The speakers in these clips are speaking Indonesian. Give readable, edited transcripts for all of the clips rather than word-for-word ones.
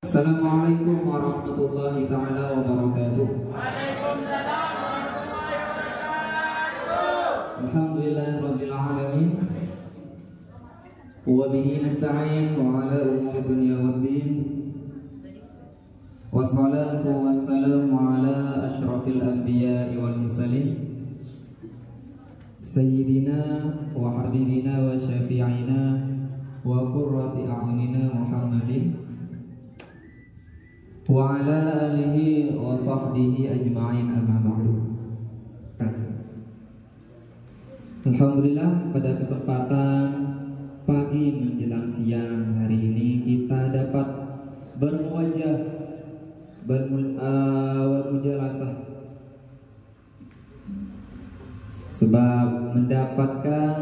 Assalamualaikum warahmatullahi ta'ala wabarakatuh. Waalaikumsalam warahmatullahi wabarakatuh. Alhamdulillah rabbil alamin. Wa bihi nasta'in wa ala umuri dunya waddin. Wassalatu wassalamu ala asyrafil anbiya'i wal mursalin Sayyidina wa habibina wa syafi'ina wa qurrati a'yunina Muhammadin wa ala alihi wa sahbihi ajma'in, amma ba'du. Alhamdulillah, pada kesempatan pagi menjelang siang hari ini kita dapat bermujalasah, sebab mendapatkan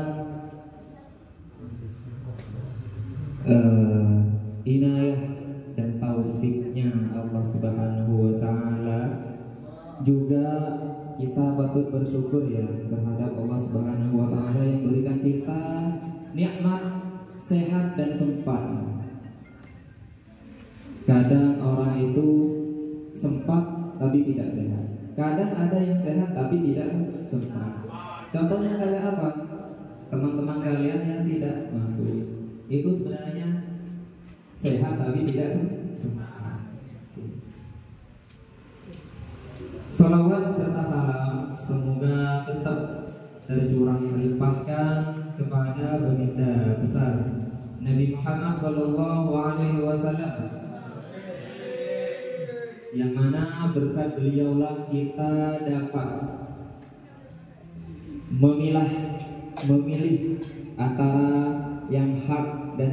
inayah dan taufiknya Allah Subhanahu wa Ta'ala. Juga kita patut bersyukur ya terhadap Allah Subhanahu wa Ta'ala yang berikan kita nikmat sehat dan sempat. Kadang orang itu sempat tapi tidak sehat, kadang ada yang sehat tapi tidak sempat. Contohnya kayak apa? Teman-teman kalian yang tidak masuk itu sebenarnya sehat tapi tidak sempat. Salawat serta salam semoga tetap tercurah melimpahkan kepada baginda besar Nabi Muhammad sallallahu alaihi wasallam, yang mana berkat beliaulah kita dapat memilih antara yang hak dan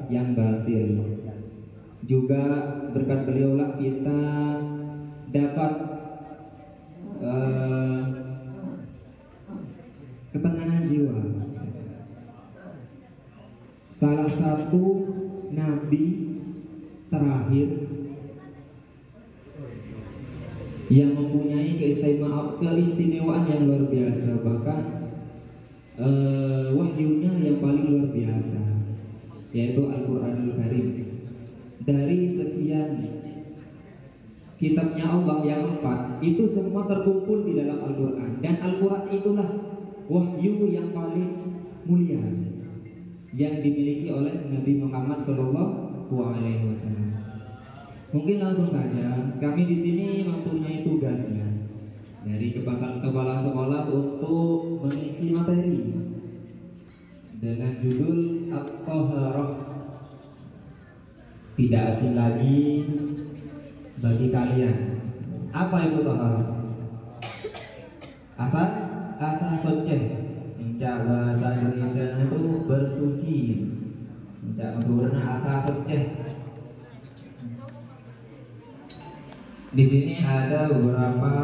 yang batil. Juga berkat beliaulah kita dapat ketenangan jiwa. Salah satu nabi terakhir yang mempunyai keistimewaan yang luar biasa, bahkan wahyunya yang paling luar biasa, yaitu Al-Quranul Karim. Dari sekian kitabnya Allah yang 4, itu semua terkumpul di dalam Al-Quran. Dan Al-Quran itulah wahyu yang paling mulia yang dimiliki oleh Nabi Muhammad SAW. Mungkin langsung saja kami di sini mempunyai tugasnya dari kepala sekolah untuk mengisi materi dengan judul At-Taharah. Tidak asing lagi bagi kalian. Apa itu taharah? Asa soceh. Mencak bahasa Indonesia itu bersuci. Mencak menurunnya asa soceh. Di sini ada beberapa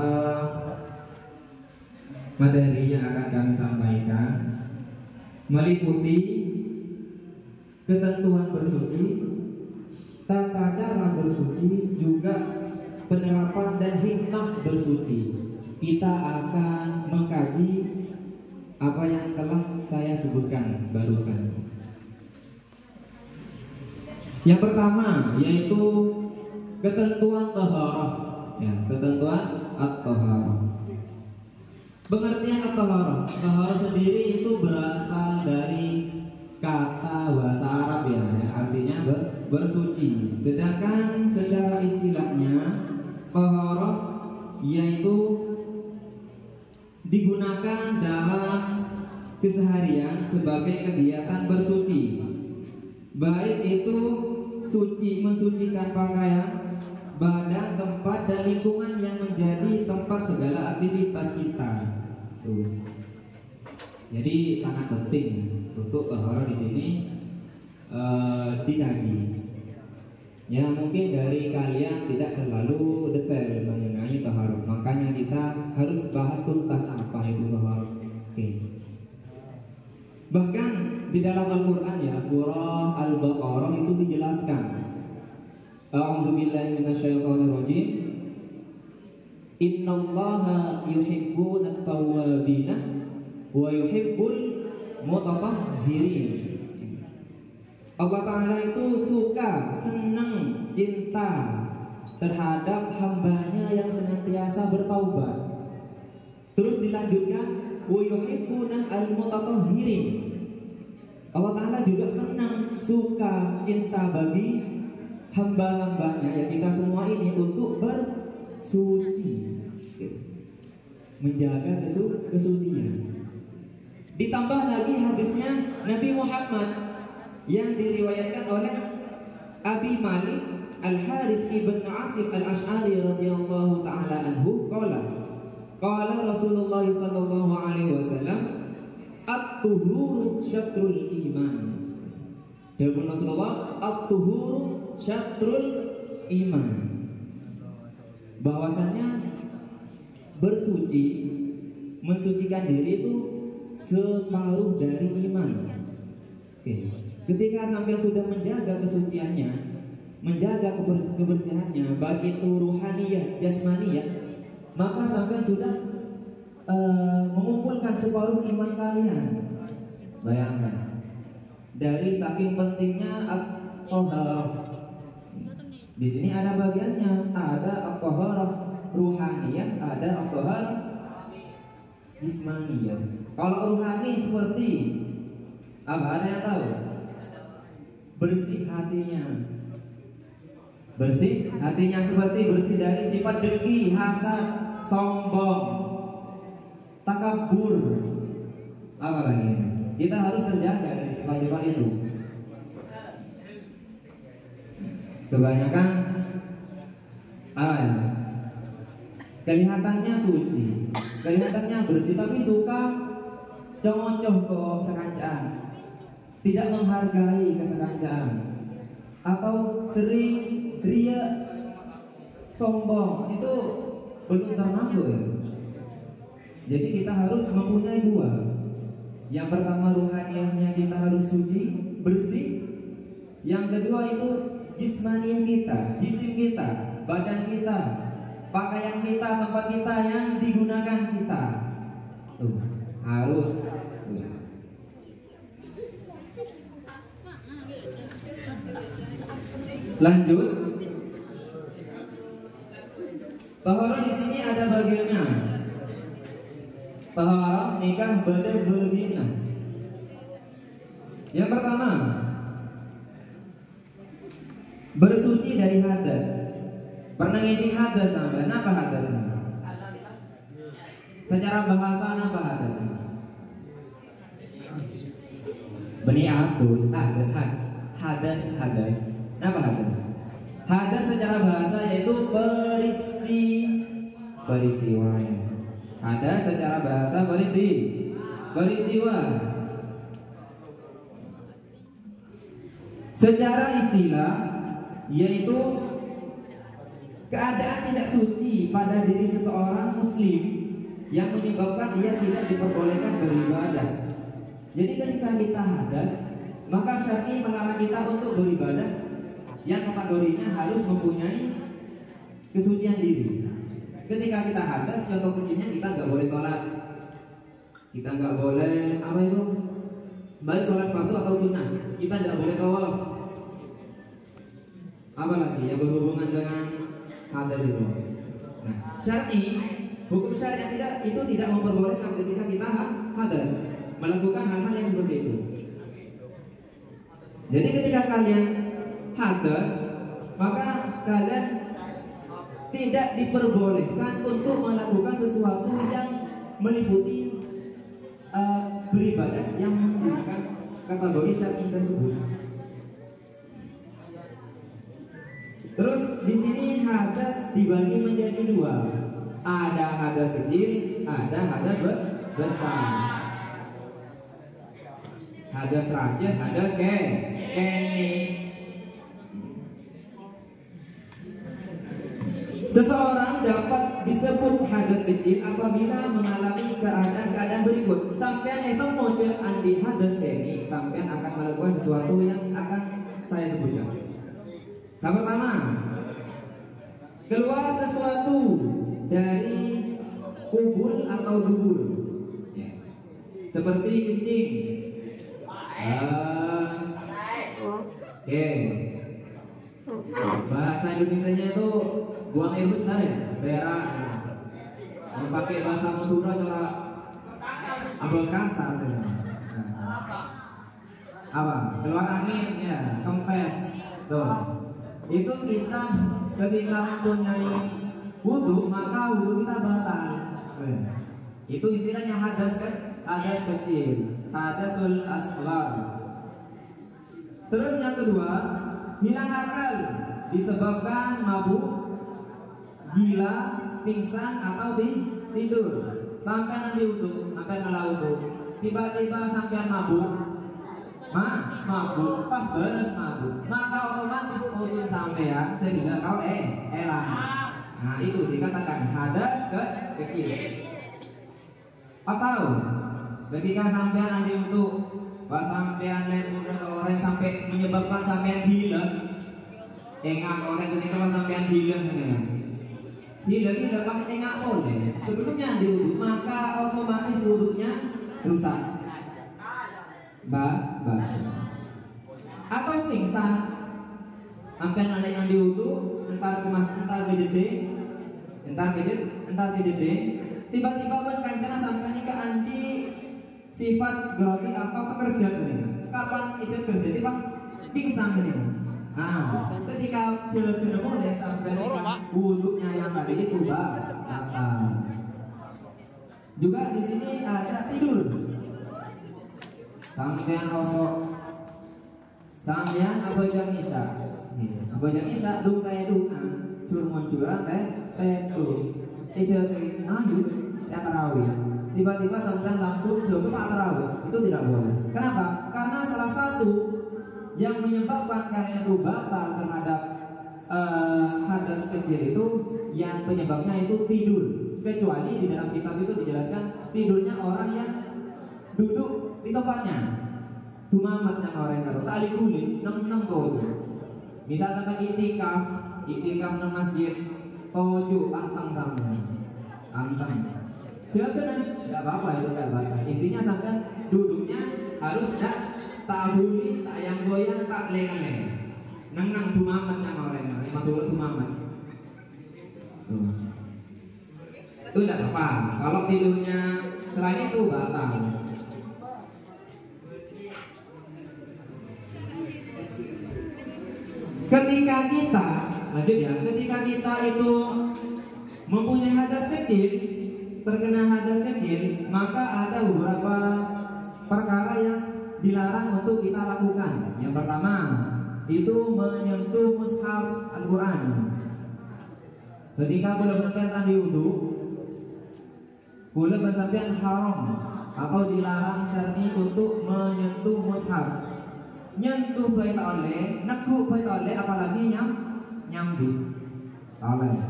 materi yang akan kami sampaikan, meliputi ketentuan bersuci, tata cara bersuci, juga penerapan dan hikmah bersuci. Kita akan mengkaji apa yang telah saya sebutkan barusan. Yang pertama yaitu ketentuan taharah. Ya, ketentuan at-taharah. Pengertian at-taharah. Taharah sendiri itu berasal dari kata bahasa Arab ya, artinya bersuci. Sedangkan secara istilahnya taharah yaitu digunakan dalam keseharian sebagai kegiatan bersuci, baik itu suci mensucikan pakaian, badan, tempat dan lingkungan yang menjadi tempat segala aktivitas kita. Tuh. Jadi sangat penting untuk taharah di sini dikaji. Ya, mungkin dari kalian tidak terlalu detail mengenai taharah, makanya kita harus bahas tuntas apa itu taharah. Oke. Bahkan di dalam Al-Quran ya, surah Al-Baqarah itu dijelaskan, A'udzubillahi minasyaitonirrajim, Innallaha yuhibbunat tawwabina wa yuhibbul mutatahhirin. Allah Ta'ala itu suka, senang cinta terhadap hambanya yang senantiasa bertaubat. Terus dilanjutkan, wa yuhibbuna al-mutatahhirin. Allah Ta'ala juga senang, suka, cinta bagi hamba-hambanya ya kita semua ini untuk bersuci, menjaga kesucian. Ditambah lagi hadisnya Nabi Muhammad yang diriwayatkan oleh Abi Malik Al-Haris ibn Asif Al-Ash'ari radhiyallahu ta'ala anhu qala Rasulullah sallallahu alaihi wasallam at-tuhuru syatrul iman. Dawuh Rasulullah, at-tuhuru syatrul iman. Bahwasanya bersuci, mensucikan diri itu separuh dari iman. Oke. Ketika sampai sudah menjaga kesuciannya, menjaga kebersihannya, baik itu ruhaniyah, jasmaniyah, maka sampai sudah mengumpulkan separuh iman kalian. Bayangkan, dari saking pentingnya at-thaharah. Di sini ada bagiannya, ada at-thaharah ruhaniyah, ada at-thaharah jasmaniyah. Kalau ruhani seperti apa? Ada yang tahu? Bersih hatinya. Bersih hatinya seperti bersih dari sifat dengki, hasad, sombong, takabur. Apa lagi? Kita harus terjaga dari sifat-sifat itu. Kebanyakan kelihatannya suci, kelihatannya bersih, tapi suka congoh ke sekancaan, tidak menghargai kesengajaan, atau sering ria, sombong, itu belum termasuk ya. Jadi kita harus mempunyai dua. Yang pertama ruhaniyahnya kita harus suci, bersih. Yang kedua itu jismaniyah kita, jisim kita, badan kita, pakaian kita, tempat kita yang digunakan kita. Tuh, harus. Lanjut. Taharah di sini ada bagiannya. Taharah nikah berbeda. Yang pertama, bersuci dari hadas. Pernah ngisi hadas sampai? Apa hadasnya? Secara bahasa apa hadasnya? Bani Abdus, hadas. Apa hadas? Hadas secara bahasa yaitu peristiwa. Hadas secara bahasa peristiwa. Secara istilah yaitu keadaan tidak suci pada diri seseorang muslim yang menyebabkan ia tidak diperbolehkan beribadah. Jadi ketika kita hadas, maka syar'i melarang kita untuk beribadah yang kategorinya harus mempunyai kesucian diri. Ketika kita hadas, contoh kecilnya kita nggak boleh sholat, kita nggak boleh apa itu, baik sholat fardu atau sunnah, kita nggak boleh tawaf, apalagi yang berhubungan dengan hadas itu. Nah, syar'i, hukum syariat itu tidak memperbolehkan ketika kita hadas melakukan hal-hal yang seperti itu. Jadi ketika kalian hadas, maka kalian tidak diperbolehkan untuk melakukan sesuatu yang meliputi beribadah yang menggunakan kategori syar'i tersebut. Terus di sini hadas dibagi menjadi dua. Ada hadas kecil, ada hadas besar. Hadas rajin, hadas kene. Seseorang dapat disebut hadas kecil apabila mengalami keadaan-keadaan berikut. Sampean itu moce andi hadas kene, sampean akan melakukan sesuatu yang akan saya sebutkan. Yang pertama, keluar sesuatu dari kubul atau dubur, ya. Seperti kencing. Bahasa Indonesianya itu buang air besar ya, berak. Yang pakai bahasa Madura cara ambil kasar tuh. Apa? Keluar angin ya, kempes. Tuh. Itu kita ketika mempunyai wudu, maka wudu kita batal. Itu istilahnya hadas kan? Hadas kecil, hadasul asghar. Terus yang kedua, hilang akal disebabkan mabuk, gila, pingsan atau tidur. Sampai nanti wudu, sampai ngalah wudu, tiba-tiba sampai mabuk, pas beres mabuk, maka otomatis wudu sampean sehingga kau elang. Nah itu dikatakan hadas kecil. Atau ketika sampean nanti wudu, pas sampean naik udah orang sampai menyebabkan sampean gila. Engak orang ketika pas sampean gila sebenarnya. Gila kita pakai engak boleh. Sebelumnya diwudu, maka otomatis wudunya rusak. Atau pingsan. Sampean nanti wudu, entar kejede, tiba-tiba pun kancana sampean ke anti sifat grogi atau pekerja nih. Kapan izin kerja tiba pingsan nih. Nah, ketika sudah mulai sampai wudhunya yang tadi itu juga di sini ada tidur. Sampean rosok, sampean apa jang isya, dung teh dungan, curang teh tuh, ayu, saya tarawih. Tiba-tiba sampean langsung coba tarawih, itu tidak boleh. Kenapa? Karena salah satu yang menyebabkan karena itu batal terhadap hadas kecil itu, yang penyebabnya itu tidur. Kecuali di dalam kitab itu dijelaskan tidurnya orang yang duduk di tempatnya, tumamatnya orang karo tali kulit neng itu. Misal sampai itikaf nang masjid, toju antang sampai antang. Jangan, tidak apa-apa itu tidak batal. Intinya sampai duduknya harus tak huli, tak yang goyang, tak lengeng. Nang tumamat nang orang, lima dulu tumamat. Itu tidak apa. Kalau tidurnya selain itu batal. Ketika kita, lanjut ya, ketika kita itu mempunyai hadas kecil, terkena hadas kecil, maka ada beberapa perkara yang dilarang untuk kita lakukan. Yang pertama itu menyentuh mushaf Al-Quran. Ketika belum menentukan wudu, boleh bersampean haram atau dilarang syar'i untuk menyentuh mushaf. Nyentuh baik oleh, nekuk baik oleh, apalagi nyambi. Oleh.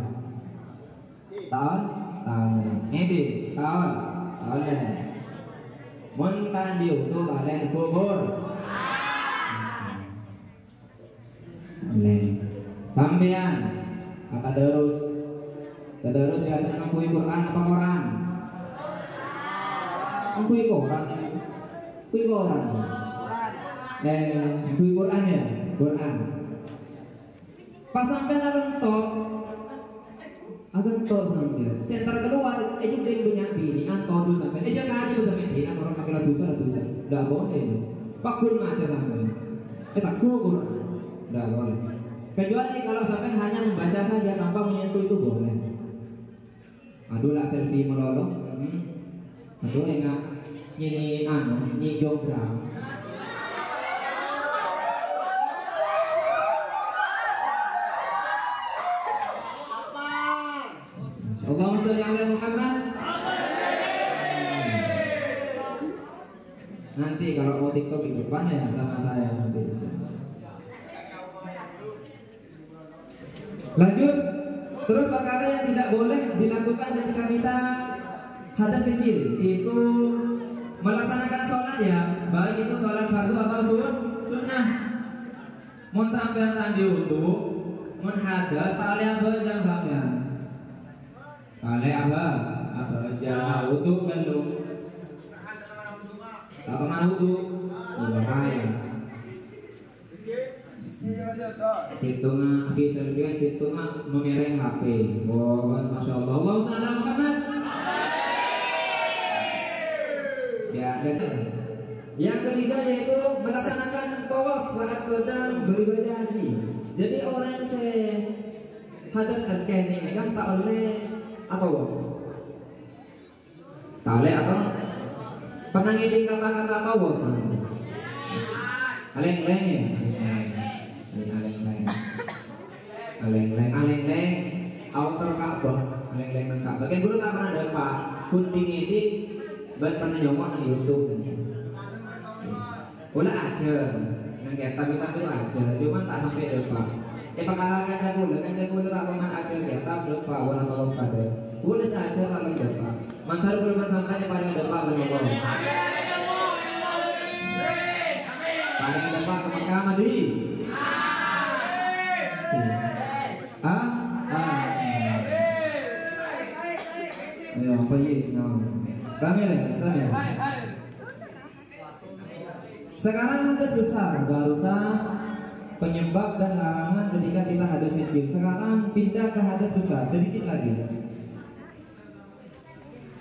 Ini oleh. Muntan diutuh kalian kubur. Sampean kata terus biasanya ngakui Quran apa koran? Ngakui koran. Ngakui Quran ya, Quran. Pas sampean agak tok sampean. Sentar keluar, itu dia punya ini antor dulu sampean. Jangan aja bersama ini, orang kafir dosa. Enggak boleh. Pakul aja sampean. Tak gugur. Enggak boleh. Kecuali kalau sampean hanya membaca saja tanpa menyentuh itu boleh. Aduh lah selfie melolong. Aduh enggak nyi jogram. Allahumma sholli ala Muhammad. Nanti kalau mau TikTok di depan ya sama saya nanti. Lanjut. Terus perkara yang tidak boleh dilakukan ketika kita hadas kecil itu melaksanakan sholat ya, baik itu sholat fardu atau sunnah. Mun sampean tadi wudu, mun hadas tali apa yang sampean? Tali apa? Jangan wudu belum. Tak kemana wudu? Bahaya. Situ selfie kan situ mah memereng HP. Oh, masya Allah. Allahumma shalli ala Muhammad. Ya, dan yang ketiga yaitu melaksanakan tawaf saat sedang beribadah haji. Jadi orang yang hadas al-kani kan tak oleh tawaf. Tak oleh atau pernah ngiding kata-kata tawaf sama. Aleng-leng ya. Aleng-leng outer Ka'bah, aleng-leng nang Ka'bah. Kayak dulu tak pernah ada Pak kunting ini pernah nyomot di YouTube. Bola aja, nang kita itu aja, cuma tak sampai depan. Perkara kan dulu tak teman aja kita depan, wala kalau pada. Boleh saja kalau depan. Mantar belum sampai pada depan menyomot. Pada depan ke Mekah Madi. Ayo, apa ini? Istamil. Sekarang hadas besar, barusan penyebab dan larangan ketika kita hadas kecil. Sekarang pindah ke hadas besar, sedikit lagi.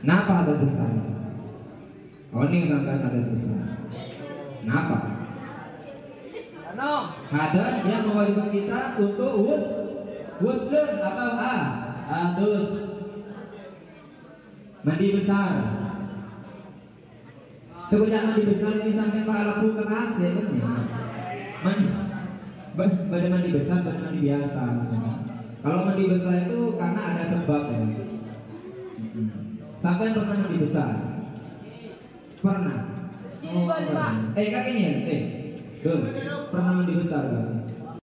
Kenapa hadas besar? Oh, ini sampai hadas besar. Kenapa? Hadas yang mewajibkan kita untuk wuslun atau hadus mandi besar. Sebenarnya mandi besar ini sampai pahala keras ya kan ya. Badan mandi besar, badan mandi biasa. Kalau mandi besar itu karena ada sebab ya. Sampai pernah mandi besar? Pernah. Oh, pernah. Kakeknya, Dul, pernah mandi besar kan?